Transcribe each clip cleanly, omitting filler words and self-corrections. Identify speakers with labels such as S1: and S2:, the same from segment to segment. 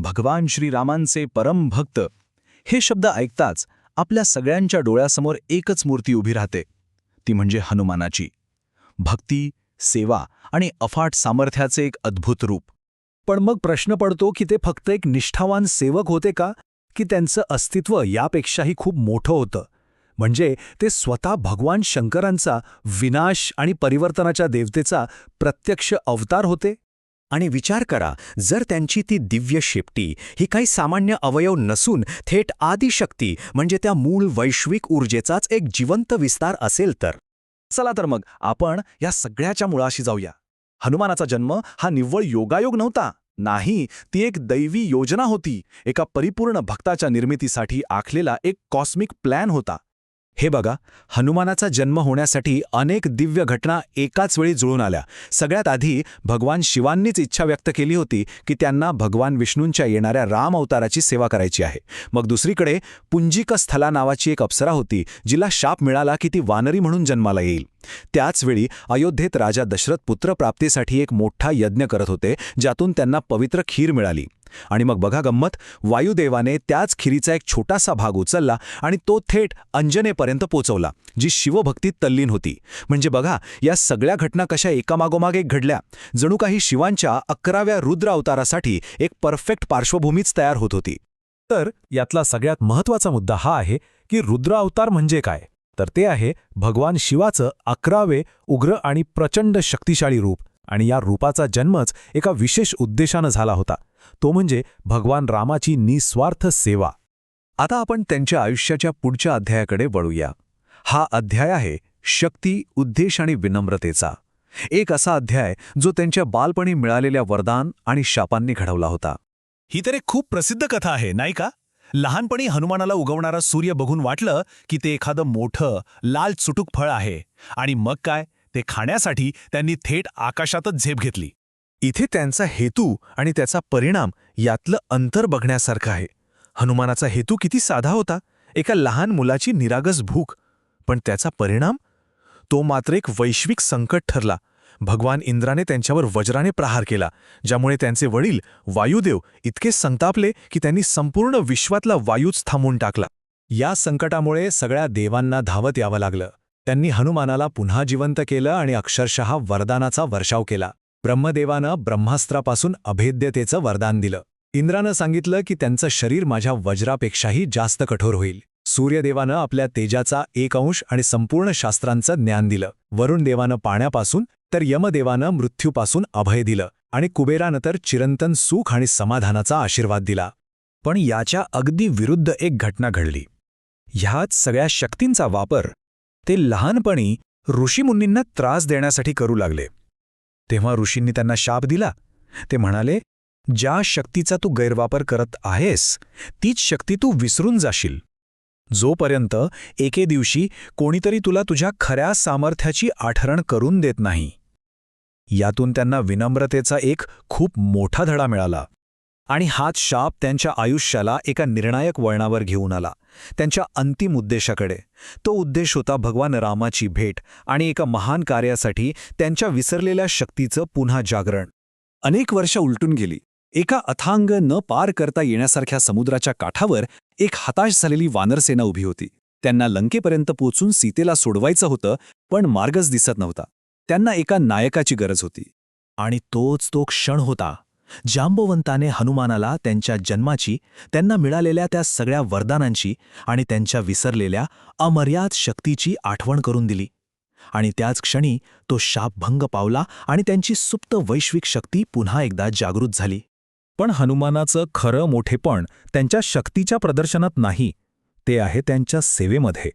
S1: भगवान श्रीरामांचे परमभक्त हे शब्द ऐकताच आपल्या सगळ्यांच्या डोळ्यासमोर एकच मूर्ती उभी राहते, ती म्हणजे हनुमानाची. भक्ती, सेवा आणि अफाट सामर्थ्याचे एक अद्भुत रूप.
S2: पण मग प्रश्न पडतो की ते फक्त एक निष्ठावान सेवक होते का, की त्यांचं अस्तित्व यापेक्षाही खूप मोठं होतं? म्हणजे ते स्वतः भगवान शंकरांचा, विनाश आणि परिवर्तनाच्या देवतेचा प्रत्यक्ष अवतार होते?
S3: आणि विचार करा, जर त्यांची ती दिव्य शेपटी ही काही सामान्य अवयव नसून थेट आदिशक्ती म्हणजे त्या मूळ वैश्विक ऊर्जेचाच एक जिवंत विस्तार असेल तर.
S1: चला तर मग आपण या सगळ्याच्या मुळाशी जाऊया. हनुमानाचा जन्म हा निव्वळ योगायोग नव्हता. नाही, ती एक दैवी योजना होती. एका परिपूर्ण भक्ताच्या निर्मितीसाठी आखलेला एक कॉस्मिक प्लॅन होता.
S2: हे बघा, हनुमानाचा जन्म होण्यासाठी अनेक दिव्य घटना एकाच वेळी जुळून आल्या. सगळ्यात आधी भगवान शिवांनीच इच्छा व्यक्त केली होती की त्यांना भगवान विष्णूंच्या येणाऱ्या राम अवताराची सेवा करायची आहे. मग दुसरीकडे पुंजिकस्थला नावाची एक अप्सरा होती, जिला शाप मिळाला की ती वानरी म्हणून जन्माला येईल. त्याचवेळी अयोध्येत राजा दशरथ पुत्रप्राप्तीसाठी एक मोठा यज्ञ करत होते, ज्यातून त्यांना पवित्र खीर मिळाली. आणि मग बघा गंमत, वायुदेवाने त्याच खिरीचा एक छोटासा भाग उचलला आणि तो थेट अंजनेपर्यंत पोचवला, जी शिवभक्तीत तल्लीन होती. म्हणजे बघा, या सगळ्या घटना कशा एकामागोमाग एक घडल्या. जणू काही शिवांच्या 11व्या रुद्र अवतारासाठी एक परफेक्ट पार्श्वभूमीच तयार होत होती.
S4: तर यातला सगळ्यात महत्त्वाचा मुद्दा हा आहे की रुद्र अवतार म्हणजे काय? तर ते आहे भगवान शिवाचं 11वे उग्र आणि प्रचंड शक्तिशाली रूप. आणि या रूपाचा जन्मच एका विशेष उद्देशानं झाला होता, तो म्हणजे भगवान रामाची निस्वार्थ सेवा.
S2: आता आपण त्यांच्या आयुष्याच्या पुढच्या अध्यायाकडे वळूया. हा अध्याय आहे शक्ती, उद्देश आणि विनम्रतेचा. एक असा अध्याय जो त्यांच्या बालपणी मिळालेल्या वरदान आणि शापांनी घडवला होता.
S5: ही तर एक खूप प्रसिद्ध कथा आहे, नाही का? लहानपणी हनुमानाला उगवणारा सूर्य बघून वाटलं की ते एखादं मोठं लाल चुटूक फळ आहे, आणि मग काय, ते खाण्यासाठी त्यांनी थेट आकाशातच झेप घेतली.
S2: इथे त्यांचा हेतू आणि त्याचा परिणाम यातलं अंतर बघण्यासारखं आहे. हनुमानाचा हेतू किती साधा होता, एका लहान मुलाची निरागस भूक. पण त्याचा परिणाम, तो मात्र एक वैश्विक संकट ठरला. भगवान इंद्राने त्यांच्यावर वज्राने प्रहार केला, ज्यामुळे त्यांचे वडील वायुदेव इतके संतापले की त्यांनी संपूर्ण विश्वातला वायूच थांबवून टाकला. या संकटामुळे सगळ्या देवांना धावत यावं लागलं. त्यांनी हनुमानाला पुन्हा जिवंत केलं आणि अक्षरशः वरदानाचा वर्षाव केला. ब्रह्मदेवानं ब्रह्मास्त्रापासून अभेद्यतेचं वरदान दिलं. इंद्रानं सांगितलं की त्यांचं शरीर माझ्या वज्रापेक्षाही जास्त कठोर होईल. सूर्यदेवानं आपल्या तेजाचा 1 अंश आणि संपूर्ण शास्त्रांचं ज्ञान दिलं. वरुणदेवानं पाण्यापासून, तर यमदेवानं मृत्यूपासून अभय दिलं. आणि कुबेरानं तर चिरंतन सुख आणि समाधानाचा आशीर्वाद दिला.
S4: पण याच्या अगदी विरुद्ध एक घटना घडली. ह्याच सगळ्या शक्तींचा वापर ते लहानपणी ऋषीमुनींना त्रास देण्यासाठी करू लागले. तेव्हा ऋषींनी त्यांना शाप दिला. ते म्हणाले, ज्या शक्तीचा तू गैरवापर करत आहेस तीच शक्ती तू विसरून जाशील, जोपर्यंत एके दिवशी कोणीतरी तुला तुझ्या खऱ्या सामर्थ्याची आठवण करून देत नाही. यातून त्यांना विनम्रतेचा एक खूप मोठा धडा मिळाला. आणि हाच शाप त्यांच्या आयुष्याला एका निर्णायक वळणावर घेऊन आला, त्यांच्या अंतिम उद्देशाकडे. तो उद्देश होता भगवान रामाची भेट आणि एका महान कार्यासाठी त्यांच्या विसरलेल्या शक्तीचं पुन्हा जागरण.
S2: अनेक वर्ष उलटून गेली. एका अथांग न पार करता येण्यासारख्या समुद्राच्या काठावर एक हताश झालेली वानरसेना उभी होती. त्यांना लंकेपर्यंत पोचून सीतेला सोडवायचं होतं, पण मार्गच दिसत नव्हता. त्यांना एका नायकाची गरज होती.
S4: आणि तोच तो क्षण होता. जांबवंताने हनुमानाला त्यांच्या जन्माची, त्यांना मिळालेल्या त्या सगळ्या वरदानांची आणि त्यांच्या विसरलेल्या अमर्याद शक्तीची आठवण करून दिली. आणि त्याच क्षणी तो शापभंग पावला आणि त्यांची सुप्त वैश्विक शक्ती पुन्हा एकदा जागृत झाली. पण हनुमानाचं खरं मोठेपण त्यांच्या शक्तीच्या प्रदर्शनात नाही, ते आहे त्यांच्या सेवेमध्ये,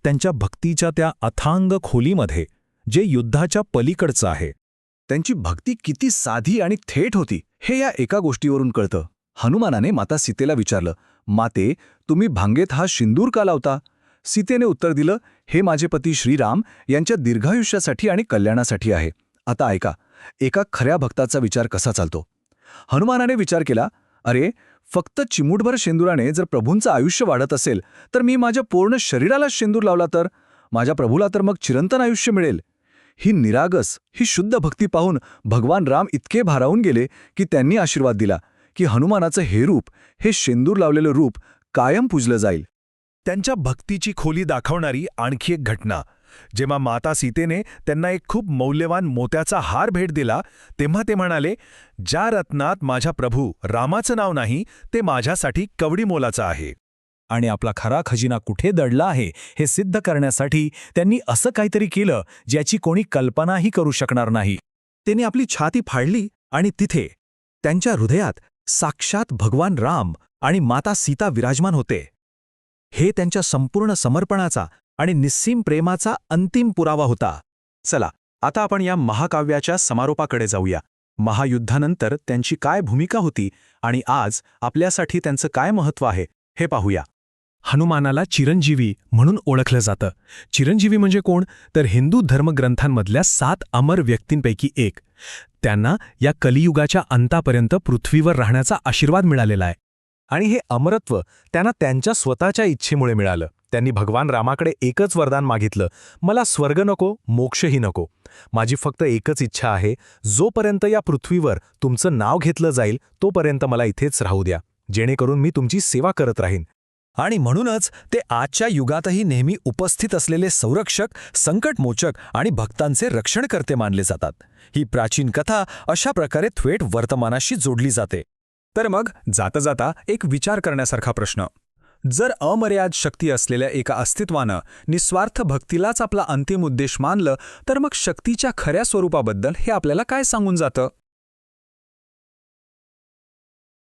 S4: त्यांच्या भक्तीच्या त्या अथांग खोलीमध्ये, जे युद्धाच्या पलीकडचं आहे.
S2: त्यांची भक्ती किती साधी आणि थेट होती हे या एका गोष्टीवरून कळतं. हनुमानाने माता सीतेला विचारलं, माते, तुम्ही भांगेत हा शिंदूर का लावता? सीतेने उत्तर दिलं, हे माझे पती श्रीराम यांच्या दीर्घायुष्यासाठी आणि कल्याणासाठी आहे. आता ऐका, एका खऱ्या भक्ताचा विचार कसा चालतो. हनुमानाने विचार केला, अरे, फक्त चिमूटभर शेंदुराने जर प्रभूंचं आयुष्य वाढत असेल तर मी माझ्या पूर्ण शरीराला शेंदूर लावला तर माझ्या प्रभूला तर मग चिरंतन आयुष्य मिळेल. ही निरागस, ही शुद्ध भक्ती पाहून भगवान राम इतके भारावून गेले की त्यांनी आशीर्वाद दिला
S1: की हनुमानाचं हे रूप, हे शेंदूर लावलेलं रूप कायम पूजलं जाईल.
S2: त्यांच्या भक्तीची खोली दाखवणारी आणखी एक घटना. जेव्हा माता सीतेने त्यांना एक खूप मौल्यवान मोत्याचा हार भेट दिला, तेव्हा ते म्हणाले, ज्या रत्नात माझ्या प्रभू रामाचं नाव नाही, ते माझ्यासाठी कवडी मोलाचं आहे.
S4: आणि आपला खरा खजिना कुठे दडला आहे हे सिद्ध करण्यासाठी त्यांनी असं काहीतरी केलं ज्याची कोणी कल्पनाही करू शकणार नाही.
S1: त्यांनी आपली छाती फाडली आणि तिथे त्यांच्या हृदयात साक्षात भगवान राम आणि माता सीता विराजमान होते. हे त्यांच्या संपूर्ण समर्पणाचा आणि निस्सीम प्रेमाचा अंतिम पुरावा होता. चला, आता आपण या महाकाव्याच्या समारोपाकडे जाऊया. महायुद्धानंतर त्यांची काय भूमिका होती आणि आज आपल्यासाठी त्यांचं काय महत्त्व आहे हे पाहूया.
S2: हनुमानाला चिरंजीवी म्हणून ओळखलं जातं. चिरंजीवी म्हणजे कोण? तर हिंदू धर्मग्रंथांमधल्या 7 अमर व्यक्तींपैकी एक. त्यांना या कलियुगाच्या अंतापर्यंत पृथ्वीवर राहण्याचा आशीर्वाद मिळालेला आहे. आणि हे अमरत्व त्यांना त्यांच्या स्वतःच्या इच्छेमुळे मिळालं. त्यांनी भगवान रामाकडे एकच वरदान मागितलं, मला स्वर्ग नको, मोक्षही नको. माझी फक्त एकच इच्छा आहे, जोपर्यंत या पृथ्वीवर तुमचं नाव घेतलं जाईल तोपर्यंत मला इथेच राहू द्या, जेणेकरून मी तुमची सेवा करत राहीन.
S4: आणि म्हणूनच ते आजच्या युगातही नेहमी उपस्थित असलेले संरक्षक, संकटमोचक आणि भक्तांचे रक्षणकर्ते मानले जातात. ही प्राचीन कथा अशा प्रकारे थेट वर्तमानाशी जोडली जाते. तर मग जाता जाता एक विचार करण्यासारखा प्रश्न. जर अमर्याद शक्ती असलेल्या एका अस्तित्वानं निस्वार्थ भक्तीलाच आपला अंतिम उद्देश मानलं, तर मग शक्तीच्या खऱ्या स्वरूपाबद्दल हे आपल्याला काय सांगून जातं?